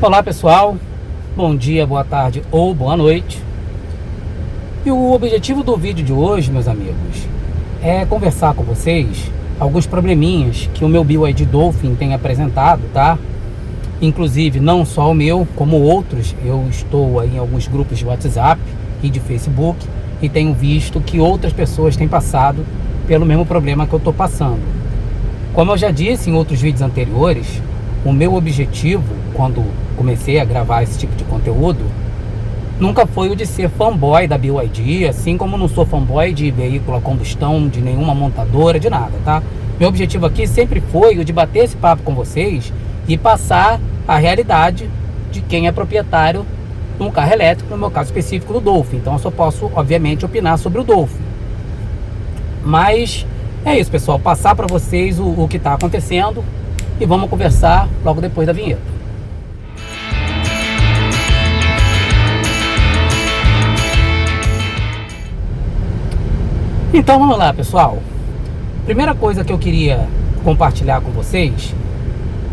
Olá pessoal, bom dia, boa tarde ou boa noite. E o objetivo do vídeo de hoje, meus amigos, é conversar com vocês alguns probleminhas que o meu BYD Dolphin tem apresentado, tá? Inclusive não só o meu, como outros. Eu estou aí em alguns grupos de WhatsApp e de Facebook e tenho visto que outras pessoas têm passado pelo mesmo problema que eu estou passando. Como eu já disse em outros vídeos anteriores, o meu objetivo, quando comecei a gravar esse tipo de conteúdo, nunca foi o de ser fanboy da BYD, assim como não sou fanboy de veículo a combustão, de nenhuma montadora, de nada, tá? Meu objetivo aqui sempre foi o de bater esse papo com vocês e passar a realidade de quem é proprietário de um carro elétrico, no meu caso específico do Dolphin. Então eu só posso, obviamente, opinar sobre o Dolphin. Mas é isso, pessoal, passar para vocês o que está acontecendo e vamos conversar logo depois da vinheta. Então vamos lá, pessoal. Primeira coisa que eu queria compartilhar com vocês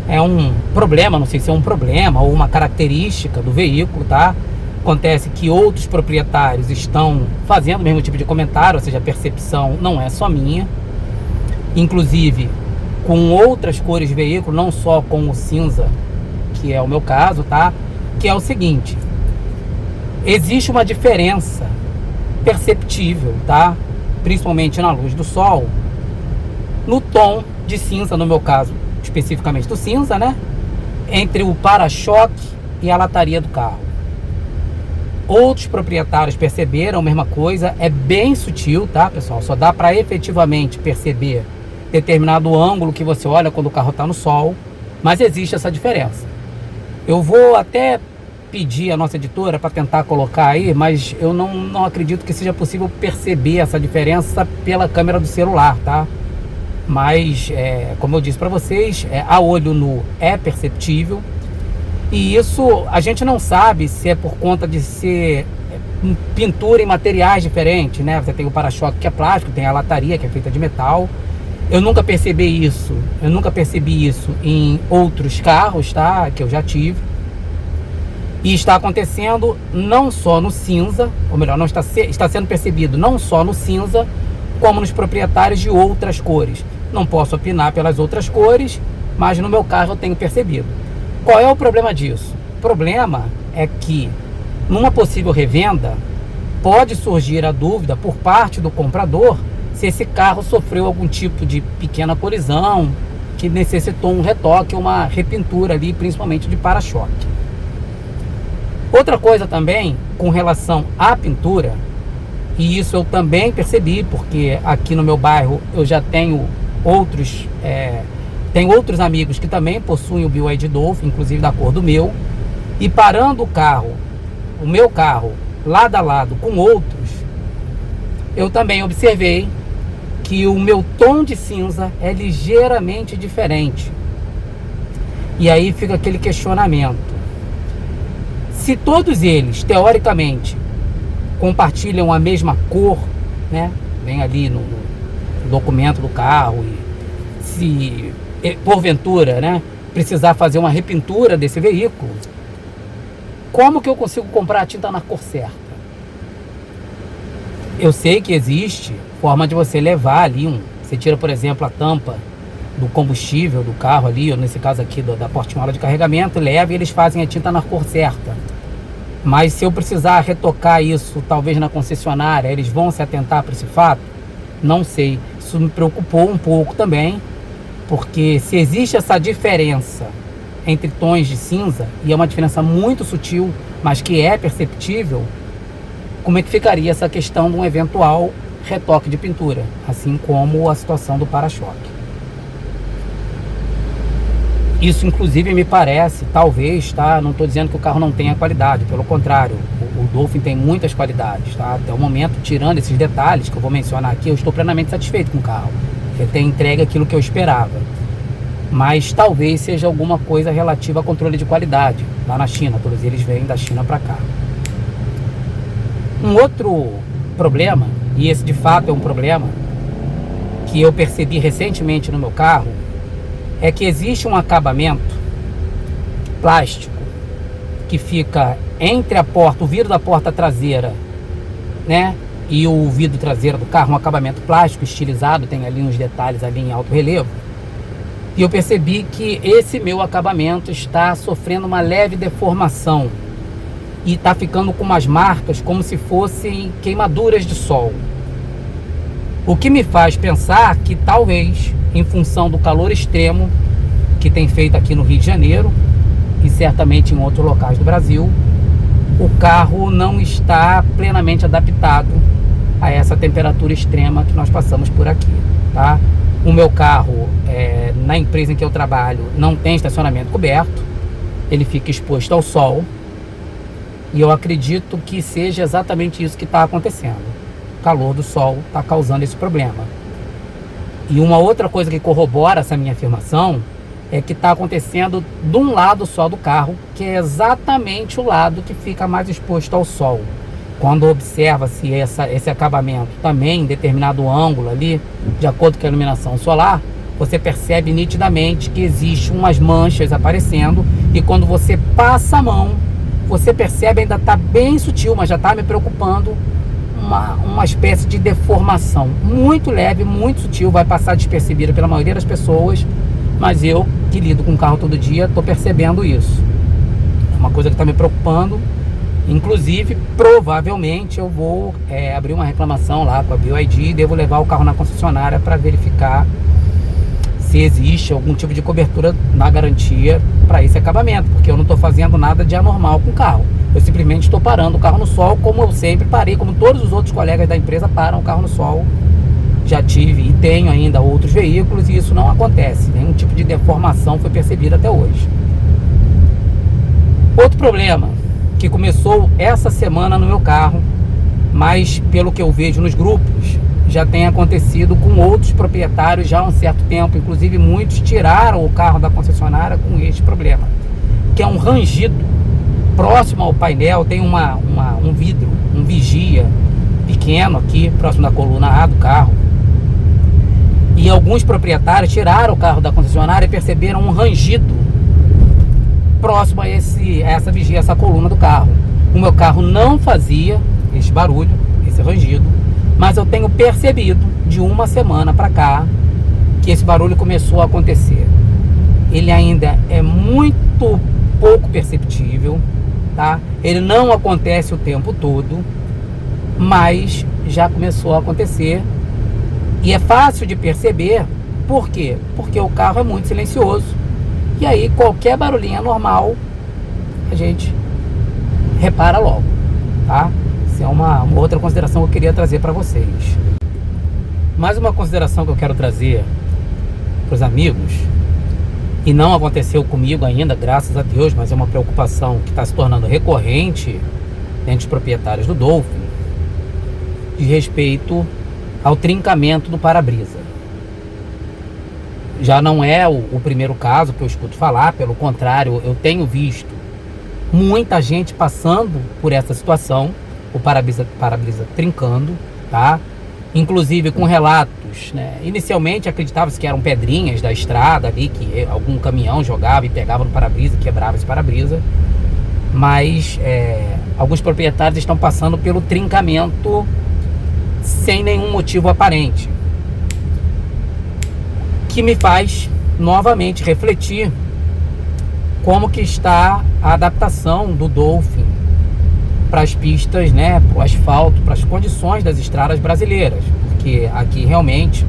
é um problema, não sei se é um problema ou uma característica do veículo, tá? Acontece que outros proprietários estão fazendo o mesmo tipo de comentário, ou seja, a percepção não é só minha. Inclusive com outras cores de veículo, não só com o cinza, que é o meu caso, tá? Que é o seguinte: existe uma diferença perceptível, tá? Principalmente na luz do sol, no tom de cinza, no meu caso, especificamente do cinza, né? Entre o para-choque e a lataria do carro. Outros proprietários perceberam a mesma coisa, é bem sutil, tá, pessoal? Só dá para efetivamente perceber determinado ângulo que você olha quando o carro está no sol, mas existe essa diferença. Eu vou até pedir a nossa editora para tentar colocar aí, mas eu não acredito que seja possível perceber essa diferença pela câmera do celular, tá? Mas, como eu disse para vocês, a olho nu é perceptível. E isso a gente não sabe se é por conta de ser pintura em materiais diferentes, né? Você tem o para-choque que é plástico, tem a lataria que é feita de metal. Eu nunca percebi isso em outros carros, tá? Que eu já tive. E está acontecendo não só no cinza, ou melhor, não está sendo percebido não só no cinza, como nos proprietários de outras cores. Não posso opinar pelas outras cores, mas no meu carro eu tenho percebido. Qual é o problema disso? O problema é que numa possível revenda pode surgir a dúvida por parte do comprador se esse carro sofreu algum tipo de pequena colisão que necessitou um retoque, uma repintura ali, principalmente de para-choque. Outra coisa também com relação à pintura, e isso eu também percebi, porque aqui no meu bairro eu já tenho outros amigos que também possuem o BYD Dolphin, inclusive da cor do meu, e parando o meu carro lado a lado com outros, eu também observei que o meu tom de cinza é ligeiramente diferente. E aí fica aquele questionamento: se todos eles, teoricamente, compartilham a mesma cor, né? Vem ali no documento do carro, e se porventura, né, precisar fazer uma repintura desse veículo, como que eu consigo comprar a tinta na cor certa? Eu sei que existe forma de você levar ali você tira, por exemplo, a tampa do combustível do carro ali, ou nesse caso aqui da portinhola de carregamento, leva e eles fazem a tinta na cor certa. Mas se eu precisar retocar isso, talvez na concessionária, eles vão se atentar para esse fato? Não sei. Isso me preocupou um pouco também, porque se existe essa diferença entre tons de cinza, e é uma diferença muito sutil, mas que é perceptível, como é que ficaria essa questão de um eventual retoque de pintura, assim como a situação do para-choque? Isso inclusive me parece, talvez, tá? Não estou dizendo que o carro não tenha qualidade, pelo contrário, o Dolphin tem muitas qualidades, tá? Até o momento, tirando esses detalhes que eu vou mencionar aqui, eu estou plenamente satisfeito com o carro. Ele tem entregue aquilo que eu esperava. Mas talvez seja alguma coisa relativa a controle de qualidade lá na China, todos eles vêm da China para cá. Um outro problema, e esse de fato é um problema que eu percebi recentemente no meu carro, é que existe um acabamento plástico que fica entre a porta, o vidro da porta traseira, né, e o vidro traseiro do carro, um acabamento plástico estilizado, tem ali uns detalhes ali em alto relevo. E eu percebi que esse meu acabamento está sofrendo uma leve deformação e está ficando com umas marcas como se fossem queimaduras de sol. O que me faz pensar que talvez, em função do calor extremo que tem feito aqui no Rio de Janeiro e certamente em outros locais do Brasil, o carro não está plenamente adaptado a essa temperatura extrema que nós passamos por aqui, tá? O meu carro, na empresa em que eu trabalho, não tem estacionamento coberto, ele fica exposto ao sol, e eu acredito que seja exatamente isso que está acontecendo. O calor do sol está causando esse problema. E uma outra coisa que corrobora essa minha afirmação é que está acontecendo de um lado só do carro, que é exatamente o lado que fica mais exposto ao sol. Quando observa-se esse acabamento também em determinado ângulo ali, de acordo com a iluminação solar, você percebe nitidamente que existem umas manchas aparecendo, e quando você passa a mão, você percebe, ainda está bem sutil, mas já está me preocupando, uma espécie de deformação muito leve, muito sutil, vai passar despercebida pela maioria das pessoas, mas eu, que lido com carro todo dia, estou percebendo isso. É uma coisa que está me preocupando. Inclusive, provavelmente eu vou abrir uma reclamação lá com a BYD e devo levar o carro na concessionária para verificar se existe algum tipo de cobertura na garantia para esse acabamento, porque eu não estou fazendo nada de anormal com o carro. Eu simplesmente estou parando o carro no sol, como eu sempre parei, como todos os outros colegas da empresa param o carro no sol. Já tive e tenho ainda outros veículos e isso não acontece. Nenhum tipo de deformação foi percebido até hoje. Outro problema que começou essa semana no meu carro, mas pelo que eu vejo nos grupos, já tem acontecido com outros proprietários já há um certo tempo. Inclusive muitos tiraram o carro da concessionária com este problema, que é um rangido próximo ao painel. Tem um vidro, um vigia pequeno aqui, próximo da coluna A do carro. E alguns proprietários tiraram o carro da concessionária e perceberam um rangido próximo a essa vigia, essa coluna do carro. O meu carro não fazia esse barulho, esse rangido, mas eu tenho percebido de uma semana para cá que esse barulho começou a acontecer. Ele ainda é muito pouco perceptível, tá? Ele não acontece o tempo todo, mas já começou a acontecer. E é fácil de perceber. Por quê? Porque o carro é muito silencioso. E aí qualquer barulhinho anormal a gente repara logo, tá? Isso é uma outra consideração que eu queria trazer para vocês. Mais uma consideração que eu quero trazer para os amigos, e não aconteceu comigo ainda, graças a Deus, mas é uma preocupação que está se tornando recorrente entre os proprietários do Dolphin, de respeito ao trincamento do para-brisa. Já não é o primeiro caso que eu escuto falar, pelo contrário, eu tenho visto muita gente passando por essa situação, o para-brisa trincando, tá? Inclusive com relatos, né? Inicialmente acreditava-se que eram pedrinhas da estrada ali, que algum caminhão jogava e pegava no para-brisa e quebrava esse para-brisa, mas alguns proprietários estão passando pelo trincamento sem nenhum motivo aparente, que me faz novamente refletir como que está a adaptação do Dolphin para as pistas, né, para o asfalto, para as condições das estradas brasileiras, porque aqui realmente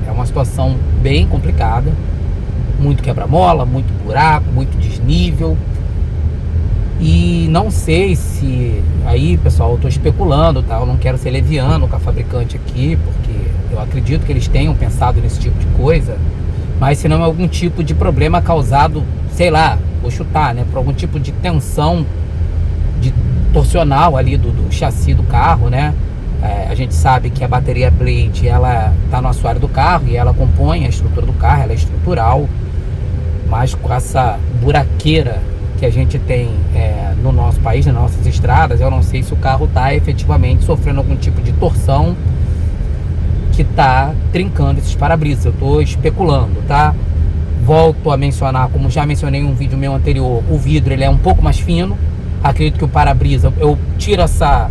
é uma situação bem complicada, muito quebra-mola, muito buraco, muito desnível. E não sei se, aí pessoal, eu estou especulando, tá? Eu não quero ser leviano com a fabricante aqui, porque eu acredito que eles tenham pensado nesse tipo de coisa, mas se não é algum tipo de problema causado, sei lá, vou chutar, né, por algum tipo de tensão torsional ali do chassi do carro, né? A gente sabe que a bateria Blade, ela está no assoalho do carro e ela compõe a estrutura do carro, ela é estrutural, mas com essa buraqueira que a gente tem no nosso país, nas nossas estradas, eu não sei se o carro está efetivamente sofrendo algum tipo de torção que está trincando esses para-brisas. Eu estou especulando, tá? Volto a mencionar, como já mencionei em um vídeo meu anterior, o vidro ele é um pouco mais fino, Acredito que o para-brisa, eu tiro essa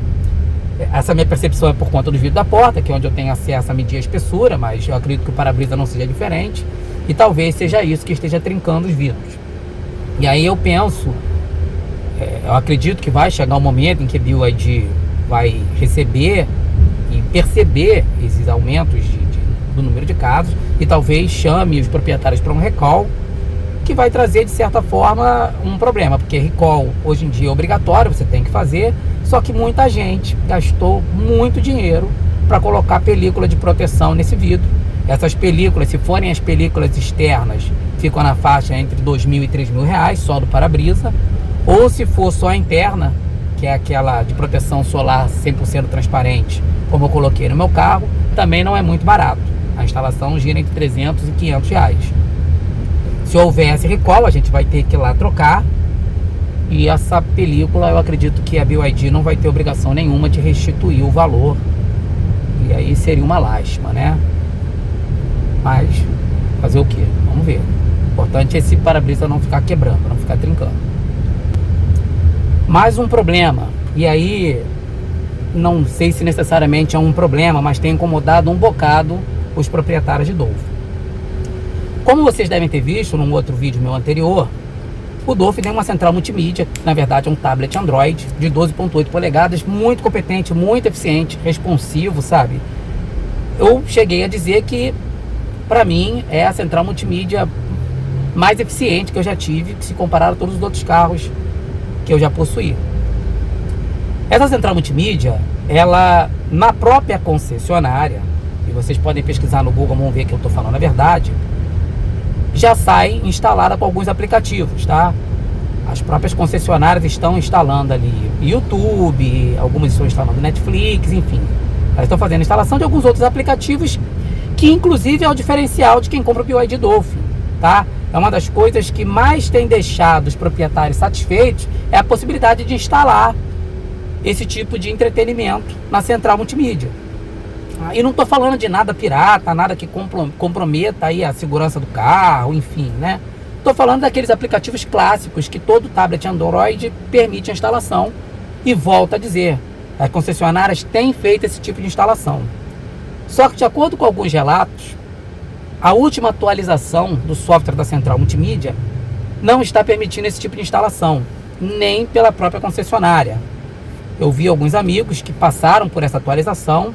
minha percepção é por conta do vidro da porta, que é onde eu tenho acesso a medir a espessura, mas eu acredito que o para-brisa não seja diferente, e talvez seja isso que esteja trincando os vidros. E aí eu penso, eu acredito que vai chegar um momento em que a BYD vai receber e perceber esses aumentos do número de casos, e talvez chame os proprietários para um recall, que vai trazer de certa forma um problema, porque recall hoje em dia é obrigatório, você tem que fazer, só que muita gente gastou muito dinheiro para colocar película de proteção nesse vidro. Essas películas, se forem as películas externas, ficam na faixa entre R$2.000 e R$3.000 só do para-brisa, ou se for só a interna, que é aquela de proteção solar 100% transparente, como eu coloquei no meu carro, também não é muito barato. A instalação gira entre R$300 e R$500. Se houvesse recall, a gente vai ter que ir lá trocar. E essa película, eu acredito que a BYD não vai ter obrigação nenhuma de restituir o valor. E aí seria uma lástima, né? Mas fazer o quê? Vamos ver. O importante é esse para-brisa não ficar quebrando, não ficar trincando. Mais um problema. E aí, não sei se necessariamente é um problema, mas tem incomodado um bocado os proprietários de Dolphin. Como vocês devem ter visto num outro vídeo meu anterior, o Dolphin tem uma central multimídia, que na verdade é um tablet Android de 12.8 polegadas, muito competente, muito eficiente, responsivo, sabe? Eu cheguei a dizer que, para mim, é a central multimídia mais eficiente que eu já tive, se comparar a todos os outros carros que eu já possuí. Essa central multimídia, ela, na própria concessionária, e vocês podem pesquisar no Google, vão ver que eu estou falando a verdade, já sai instalada com alguns aplicativos, tá? As próprias concessionárias estão instalando ali YouTube, algumas estão instalando Netflix, enfim. Elas estão fazendo a instalação de alguns outros aplicativos, que inclusive é o diferencial de quem compra o BYD Dolphin, tá? É uma das coisas que mais tem deixado os proprietários satisfeitos, é a possibilidade de instalar esse tipo de entretenimento na central multimídia. E não estou falando de nada pirata, nada que comprometa aí a segurança do carro, enfim, né? Estou falando daqueles aplicativos clássicos que todo tablet Android permite a instalação. E volto a dizer, as concessionárias têm feito esse tipo de instalação. Só que, de acordo com alguns relatos, a última atualização do software da central multimídia não está permitindo esse tipo de instalação, nem pela própria concessionária. Eu vi alguns amigos que passaram por essa atualização,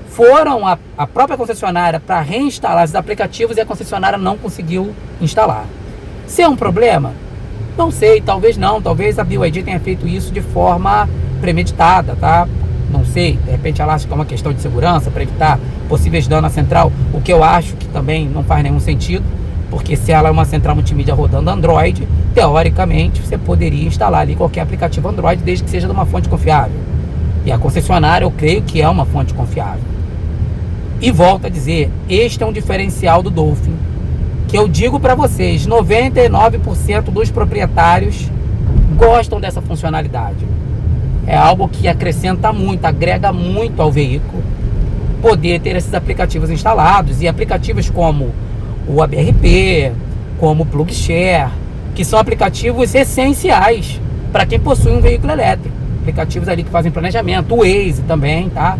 foram à própria concessionária para reinstalar esses aplicativos e a concessionária não conseguiu instalar. Se é um problema? Não sei, talvez não. Talvez a BYD tenha feito isso de forma premeditada, tá? Não sei, de repente ela acha que é uma questão de segurança para evitar possíveis danos à central, o que eu acho que também não faz nenhum sentido, porque se ela é uma central multimídia rodando Android, teoricamente você poderia instalar ali qualquer aplicativo Android desde que seja de uma fonte confiável. E a concessionária, eu creio que é uma fonte confiável. E volto a dizer, este é um diferencial do Dolphin, que eu digo para vocês, 99% dos proprietários gostam dessa funcionalidade. É algo que acrescenta muito, agrega muito ao veículo, poder ter esses aplicativos instalados, e aplicativos como o ABRP, como o PlugShare, que são aplicativos essenciais para quem possui um veículo elétrico. Aplicativos ali que fazem planejamento, o Waze também, tá?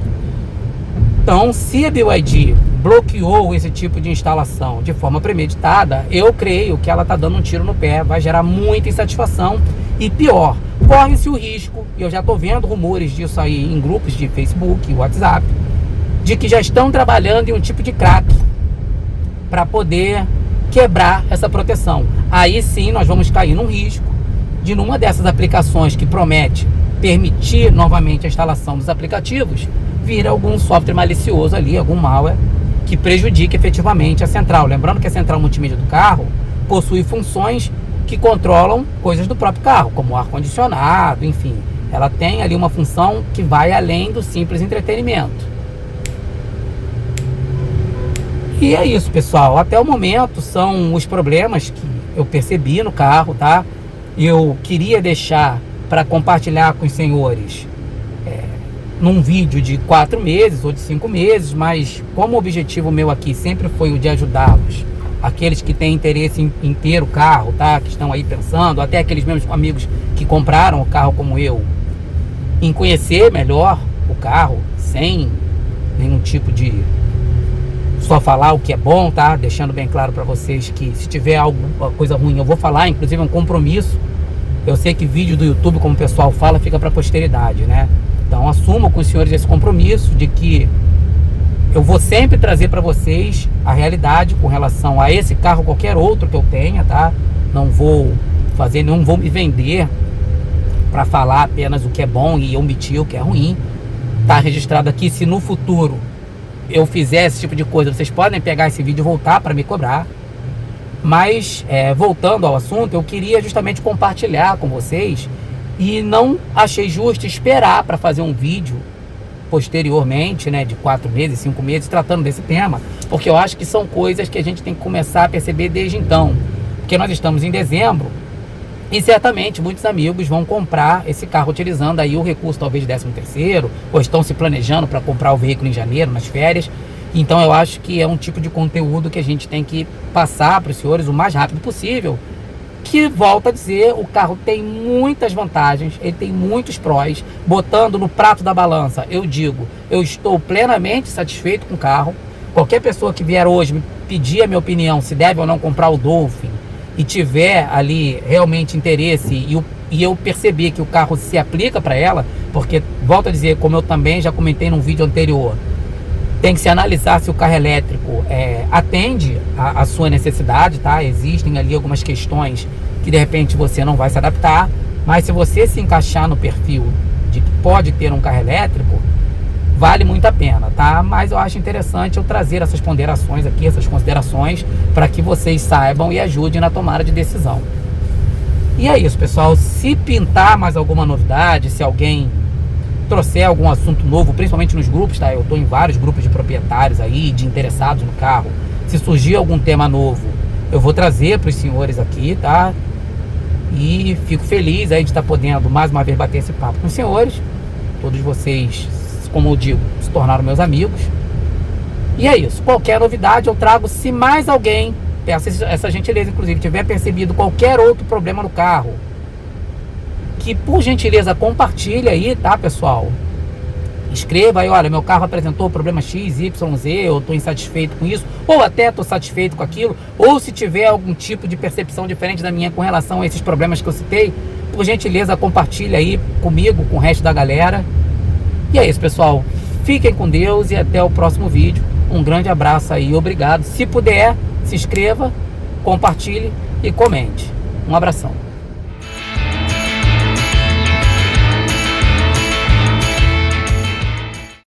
Então, se a BYD bloqueou esse tipo de instalação de forma premeditada, eu creio que ela está dando um tiro no pé, vai gerar muita insatisfação e pior, corre-se o risco, e eu já estou vendo rumores disso aí em grupos de Facebook e WhatsApp, de que já estão trabalhando em um tipo de crack para poder quebrar essa proteção. Aí sim nós vamos cair num risco de, numa dessas aplicações que promete permitir novamente a instalação dos aplicativos, vir algum software malicioso ali, algum malware que prejudique efetivamente a central. Lembrando que a central multimídia do carro possui funções que controlam coisas do próprio carro, como ar-condicionado, enfim. Ela tem ali uma função que vai além do simples entretenimento. E é isso, pessoal. Até o momento são os problemas que eu percebi no carro, tá? Eu queria deixar para compartilhar com os senhores num vídeo de 4 meses ou de 5 meses, mas como o objetivo meu aqui sempre foi o de ajudá-los aqueles que têm interesse em ter o carro, tá? Que estão aí pensando, até aqueles meus amigos que compraram o carro como eu, em conhecer melhor o carro, sem nenhum tipo de só falar o que é bom, tá? Deixando bem claro para vocês que se tiver alguma coisa ruim eu vou falar, inclusive é um compromisso. Eu sei que vídeo do YouTube, como o pessoal fala, fica para posteridade, né? Então assumo com os senhores esse compromisso de que eu vou sempre trazer para vocês a realidade com relação a esse carro, qualquer outro que eu tenha, tá? Não vou me vender para falar apenas o que é bom e omitir o que é ruim. Tá registrado aqui. Se no futuro eu fizer esse tipo de coisa, vocês podem pegar esse vídeo e voltar para me cobrar. Mas voltando ao assunto, eu queria justamente compartilhar com vocês e não achei justo esperar para fazer um vídeo posteriormente, né, de 4 meses, 5 meses, tratando desse tema, porque eu acho que são coisas que a gente tem que começar a perceber desde então, porque nós estamos em dezembro e certamente muitos amigos vão comprar esse carro utilizando aí o recurso talvez 13º, ou estão se planejando para comprar o veículo em janeiro, nas férias. Então eu acho que é um tipo de conteúdo que a gente tem que passar para os senhores o mais rápido possível, que, volto a dizer, o carro tem muitas vantagens, ele tem muitos prós. Botando no prato da balança, eu digo, eu estou plenamente satisfeito com o carro. Qualquer pessoa que vier hoje me pedir a minha opinião se deve ou não comprar o Dolphin e tiver ali realmente interesse e eu perceber que o carro se aplica para ela, porque, volto a dizer, como eu também já comentei num vídeo anterior, tem que se analisar se o carro elétrico atende a sua necessidade, tá? Existem ali algumas questões que de repente você não vai se adaptar, mas se você se encaixar no perfil de que pode ter um carro elétrico, vale muito a pena, tá? Mas eu acho interessante eu trazer essas ponderações aqui, essas considerações, para que vocês saibam e ajudem na tomada de decisão. E é isso, pessoal. Se pintar mais alguma novidade, se alguém trouxer algum assunto novo, principalmente nos grupos, tá? Eu estou em vários grupos de proprietários aí, de interessados no carro. Se surgir algum tema novo, eu vou trazer para os senhores aqui, tá? E fico feliz aí de estar podendo mais uma vez bater esse papo com os senhores. Todos vocês, como eu digo, se tornaram meus amigos. E é isso. Qualquer novidade eu trago. Se mais alguém, peço essa gentileza, inclusive, tiver percebido qualquer outro problema no carro, que por gentileza compartilhe aí, tá, pessoal? Escreva aí, olha, meu carro apresentou problema X, Y, Z, eu estou insatisfeito com isso, ou até estou satisfeito com aquilo, ou se tiver algum tipo de percepção diferente da minha com relação a esses problemas que eu citei, por gentileza compartilhe aí comigo, com o resto da galera. E é isso, pessoal. Fiquem com Deus e até o próximo vídeo. Um grande abraço aí, obrigado. Se puder, se inscreva, compartilhe e comente. Um abração.